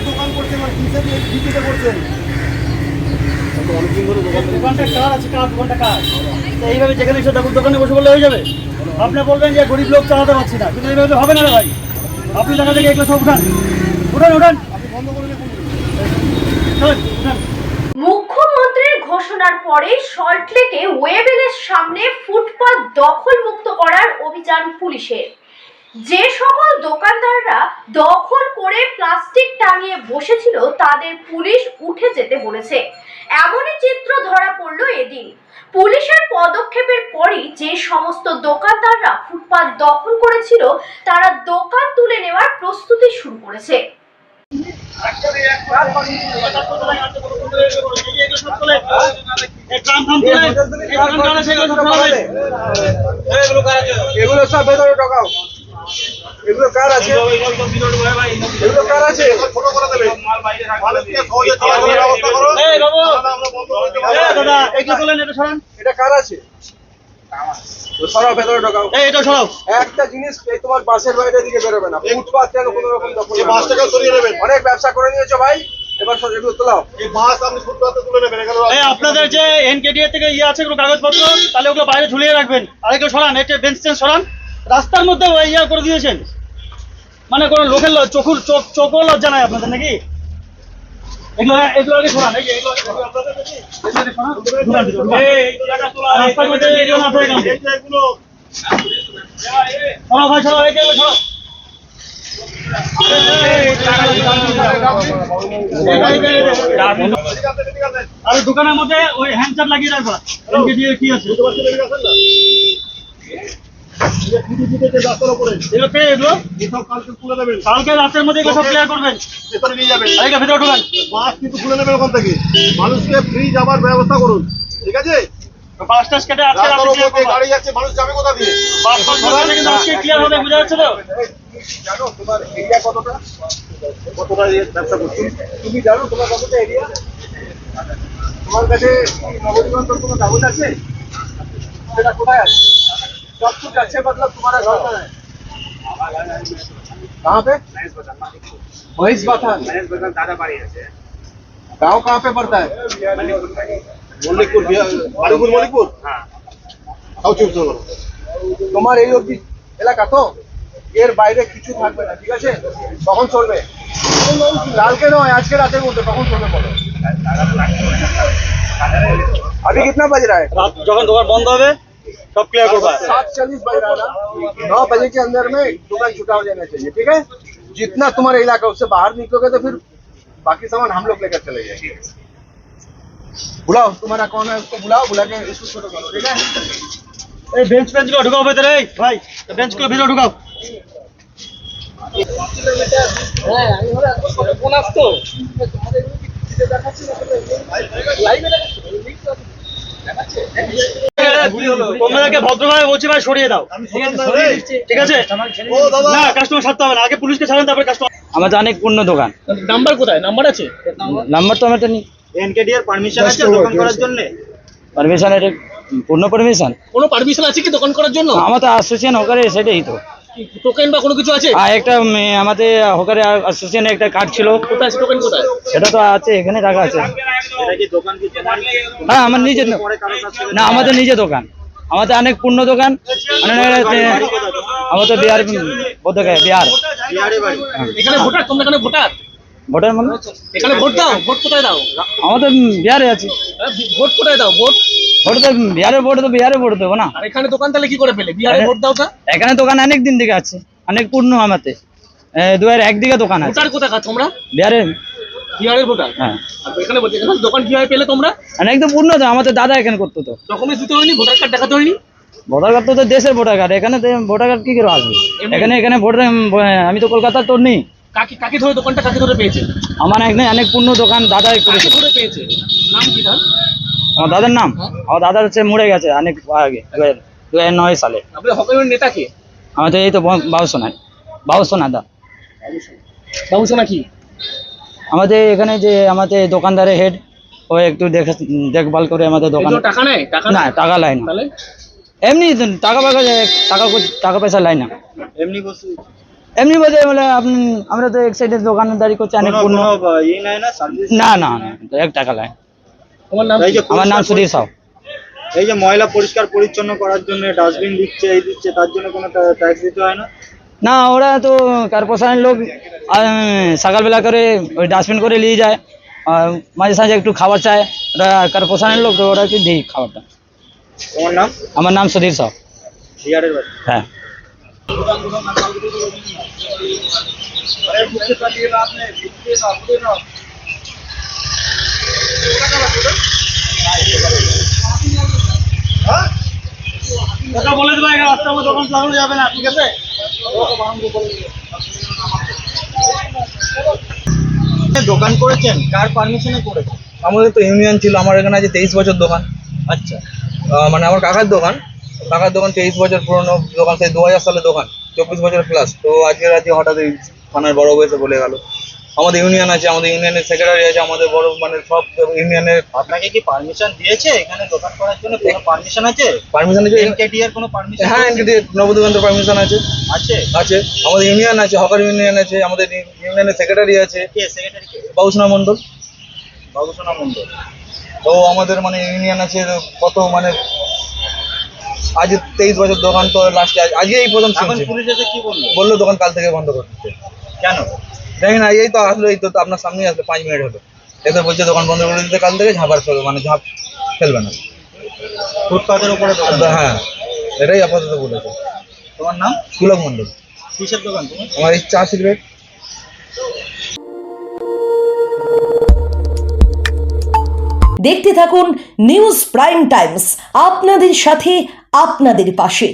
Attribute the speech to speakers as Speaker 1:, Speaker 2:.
Speaker 1: দোকান করছে মানে কিসের ভিত্তিতে করছেন?
Speaker 2: দোকানটা কার আছে, কার দোকানটা কার? এইভাবে যেখানে এসে দোকানে বসে বললে হয়ে যাবে? আপনি বলবেন যে গরিব লোক চালাতে পারছি না, কিন্তু এইভাবে হবে না রে ভাই। আপনি দেখা থেকে এগুলো সব উঠান উঠান উঠান,
Speaker 1: আপনি বন্ধ করে দেখুন।
Speaker 2: উঠান।
Speaker 3: মুখ্যমন্ত্রীর ঘোষণার পরে সল্টলেকে ওয়েবেলের সামনে ফুটপাত দখল মুক্ত করার অভিযান পুলিশের। যে সকল দোকানদাররা দখল করে প্লাস্টিক টাঙিয়ে বসেছিল তাদের পুলিশ উঠে যেতে বলেছে। এমনই চিত্র ধরা পড়ল এদিন। পুলিশের পদক্ষেপের পরই যে সমস্ত দোকানদাররা ফুটপাত দখল করেছিল তারা দোকান তুলে নেওয়ার প্রস্তুতি শুরু করেছে।
Speaker 1: এগুলো সব ভেতরে ঢোকাও। এগুলো কার আছে? এগুলো কার আছে? ছোট করে দেবে। এটা কার আছে? সরাও, ভেতরে ঢোকাও।
Speaker 2: এটা সরাও।
Speaker 1: একটা জিনিস, এই তোমার বাসের বাইরে দিকে বেরোবে না। ফুটপাত যেন কোনো রকম দখল না হয়। অনেক ব্যবসা করে নিয়েছো ভাই, এবার এগুলো তোলাও। এই বাস আপনি ফুটপাতে তুলে নেবেন।
Speaker 2: আপনাদের যে এনকেডিএ থেকে ইয়ে আছে কাগজপত্র, তাহলে ওগুলো বাইরে ঝুলিয়ে রাখবেন। আর এগুলো সরান, এটা বেঞ্চ টেঞ্চ সরান। রাস্তার মধ্যে ইয়ে করে দিয়েছেন, মানে কোনো লোকের চোখও লজ্জা নাই আপনাদের নাকি? এগুলো এগুলো আগে সরান। এই যে এগুলো আপনাদের নাকি? রাস্তার মধ্যে এগুলো না থাকে কেন? সরাও ভাই, সরাও, এই যে সরাও। আর দোকানের মধ্যে ওই হ্যান্ডচার লাগিয়ে রাখবা। এনকেডিএ কি আছে? কালকে রাতের মধ্যে এগুলো সব ক্লিয়ার করবেন,
Speaker 1: ভেতরে নিয়ে যাবেন।
Speaker 2: ভেতরে ঢোকান।
Speaker 1: বাস কিন্তু খুলে নেবেন ওখান থেকে। মানুষকে ফ্রি যাওয়ার ব্যবস্থা করুন, ঠিক আছে?
Speaker 2: বাস টাস কেটে আজকে রাতে
Speaker 1: রাস্তার
Speaker 2: ক্লিয়ার
Speaker 1: উপর দিয়ে
Speaker 2: করবা।
Speaker 1: গাড়ি যাচ্ছে, মানুষ যাবে কোথা দিয়ে?
Speaker 2: বাস টাস কেটে কিন্তু আজকে ক্লিয়ার হবে, বুঝা যাচ্ছে তো?
Speaker 1: জানো তোমার এরিয়া কতটা? কতটা ব্যবসা করছো তুমি জানো? তোমার কতটা এরিয়া? তোমার কাছে নবনিবন্ধন কোনো কাগজ আছে? সেটা কোথায় আছে? सब कुछ अच्छे मतलब तुम्हारा घर कहाँ है? कहाँ पे? महेश बाथान। गाँव कहाँ पे पड़ता है? मलिकपुर। मलिकपुर। हाँ। चुप चलो। তোমার এই অবধি এলাকা তো, এর বাইরে কিছু থাকবে না, ঠিক আছে? কখন চলবে? কালকে নয়, আজকে রাতের মধ্যে কখন চলবে বলো? अभी कितना बज रहा है?
Speaker 2: রাত যখন দোকান বন্ধ হবে सब क्लियर करवा।
Speaker 1: 7:40 बज रहा है ना। 9 बजे के अंदर में दुकान छुटा हो जाना चाहिए, ठीक है? जितना तुम्हारा इलाका उससे बाहर निकलोगे तो फिर बाकी सामान हम लोग लेकर चले जाएंगे। बुलाओ, तुम्हारा कौन है उसको बुलाओ, बुला के इसको छोड़ो, ठीक है?
Speaker 2: এই বেঞ্চ গুলো ঢুকাও ভেতরে। এই ভাই, বেঞ্চ গুলো ভেতরে ঢুকাও। তোমাদেরকে ভদ্রভাবে বলছি ভাই, সরিয়ে দাও, ঠিক আছে? না, কাস্টমার ছাড়তে হবে না, আগে পুলিশকে ছাড়েন, তারপরে কাস্টমার।
Speaker 4: আমাদের অনেক পূর্ণ দোকান।
Speaker 2: নাম্বার কোথায়? নাম্বার আছে?
Speaker 4: নাম্বার তো আমার নেই।
Speaker 2: এনকেডিএর পারমিশন আছে দোকান করার জন্য?
Speaker 4: পারমিশন, এটা পূর্ণ পারমিশন?
Speaker 2: কোনো পারমিশন আছে কি দোকান করার জন্য?
Speaker 4: আমাদের অ্যাসোসিয়েশন হোকারে সেটাই তো।
Speaker 2: টোকেন বা কোনো কিছু আছে?
Speaker 4: আর একটা আমাদের হোকারে অ্যাসোসিয়েশনে একটা কার্ড ছিল।
Speaker 2: কোথায় টোকেন? কোথায়
Speaker 4: সেটা তো আছে, এখানে রাখা আছে।
Speaker 2: এটা কি দোকান কি তোমার?
Speaker 4: হ্যাঁ, আমার নিজের না, আমাদের নিজের দোকান। আমাদের অনেক পূর্ণ দোকান। আমাদের বিহার বোধ বিহার।
Speaker 2: এখানে ভোটার? তোমরা এখানে ভোটার?
Speaker 4: ভোটার মানে
Speaker 2: এখানে ভোট দাও? ভোট কোথায় দাও?
Speaker 4: আমাদের বিহারে আছে।
Speaker 2: ভোট কোথায় দাও? ভোট
Speaker 4: ভোট তো বিহারে, ভোট তো বিহারে ভোট দেবো না।
Speaker 2: আর এখানে দোকান তাহলে কি করে পেলে? বিহারে ভোট দাও তা?
Speaker 4: এখানে দোকান অনেক দিন থেকে আছে, অনেক পূর্ণ। আমাদের 2001 দিকে দোকান আছে।
Speaker 2: ভোটার কোথায় তোমরা?
Speaker 4: বিহারে।
Speaker 2: বিহারের ভোটার?
Speaker 4: হ্যাঁ।
Speaker 2: আর এখানে দোকান কিভাবে পেলে তোমরা?
Speaker 4: একদম পূর্ণ তো, আমাদের দাদা এখানে করতো তো।
Speaker 2: ডকুমেন্টস দিতে হয়নি? ভোটার কার্ড দেখাতে হয়নি?
Speaker 4: ভোটার কার্ড তো দেশের ভোটার কার্ড, এখানে ভোটার কার্ড কি করে আসবে? এখানে ভোটার, আমি তো কলকাতার তোর নেই।
Speaker 2: কাকে ধরে দোকানটা কাকে ধরে পেয়েছে?
Speaker 4: আমার এখানে অনেক পূর্ণ দোকান দাদা করেছে।
Speaker 2: ধরে পেয়েছে? নাম কি তার?
Speaker 4: আমার দাদার নাম? আমার দাদার হচ্ছে মরে গেছে অনেক আগে, 2009 সালে।
Speaker 2: আপনার হকারের নেতা কে?
Speaker 4: আমাদের এই তো বাবুসোনা দা।
Speaker 2: বাবুসোনা কি?
Speaker 4: আমাদের এখানে যে আমাদের দোকানদারের হেড, ও একটু দেখভাল করে আমাদের দোকান।
Speaker 2: টাকা নেয়?
Speaker 4: না, টাকা লাই না। এমনি টাকা পয়সা লাই না।
Speaker 2: এমনি
Speaker 4: এমনি বলতে বলে আপনি আমরা তো এক সাইডে দোকানদারি করছি অনেক পূর্ণ না না না 1 টাকা লাগে। আমার নাম সুধীর সাউ।
Speaker 5: এই যে ময়লা পরিষ্কার পরিচ্ছন্ন করার জন্য ডাস্টবিন দিচ্ছে এই দিচ্ছে তার জন্য কোনো ট্যাক্স দিতে হয় না?
Speaker 4: না ওরা তো কর্পোরেশনের লোক সকালবেলা করে ওই ডাস্টবিন করে নিয়ে যায়, আর মাঝে সাঝে একটু খাবার চায়, ওরা কর্পোরেশনের লোক তো ওরা কি দিই খাবারটা।
Speaker 5: তোমার নাম?
Speaker 4: আমার নাম সুধীর সাউ।
Speaker 5: বিহারের বাড়ি?
Speaker 4: হ্যাঁ।
Speaker 2: ওটা বলে দেবো এখানে রাস্তার মধ্যে দোকান লাগানো যাবে না, ঠিক আছে?
Speaker 5: দোকান করেছেন কার পারমিশনে করেছেন?
Speaker 6: আমাদের তো ইউনিয়ন ছিল, আমার এখানে আছে 23 বছর দোকান।
Speaker 5: আচ্ছা,
Speaker 6: মানে আমার কাকার দোকান 23 বছর পুরনো দোকান, সেই 2000 সালের দোকান, 24 বছর প্লাস। তো আজকে রাতে হঠাৎ এই থানার বড় বসে বলে গেল। আমাদের ইউনিয়ন আছে, আমাদের ইউনিয়নের সেক্রেটারি আছে, আমাদের বড় মানে সব ইউনিয়নের।
Speaker 5: আপনাকে কি পারমিশন দিয়েছে এখানে দোকান করার জন্য? কোনো পারমিশন আছে?
Speaker 6: পারমিশন আছে,
Speaker 5: এনকেডি এর কোনো পারমিশন?
Speaker 6: হ্যাঁ এনকেডি নবদিগন্তের পারমিশন আছে।
Speaker 5: আছে?
Speaker 6: আছে, আমাদের ইউনিয়ন আছে, হকার ইউনিয়ন আছে, আমাদের ইউনিয়নের সেক্রেটারি আছে
Speaker 5: কে সেক্রেটারি? কে?
Speaker 6: বাবুসোনা মণ্ডল।
Speaker 5: বাবুসোনা মণ্ডল।
Speaker 6: তো আমাদের মানে ইউনিয়ন আছে কত মানে আজ 23 বছর দোকান, তো লাস্টে আজকে এই প্রথম
Speaker 5: এখন
Speaker 6: শুনছি।
Speaker 5: পুলিশ এসে কি বললো?
Speaker 6: বললো দোকান কাল থেকে বন্ধ করে দিচ্ছে।
Speaker 5: কেন?
Speaker 6: দেখি না, এই তো আসলো, এই তো আপনার সামনেই আসলো, 5 মিনিট হলো। এসে বলছে দোকান বন্ধ করে দিতে, কাল থেকে ঝাঁপার ফেলবে, মানে ঝাঁপ ফেলবে না।
Speaker 5: ফুটপাতের উপরে দোকান?
Speaker 6: হ্যাঁ, এটাই আপাতত বলেছে।
Speaker 5: তোমার নাম?
Speaker 6: পুলক মণ্ডল।
Speaker 5: কিসের দোকান তোমার?
Speaker 6: আমার এই চা সিগারেট।
Speaker 7: দেখতে থাকুন নিউজ প্রাইম টাইমস, আপনাদের সাথে আপনাদের পাশে।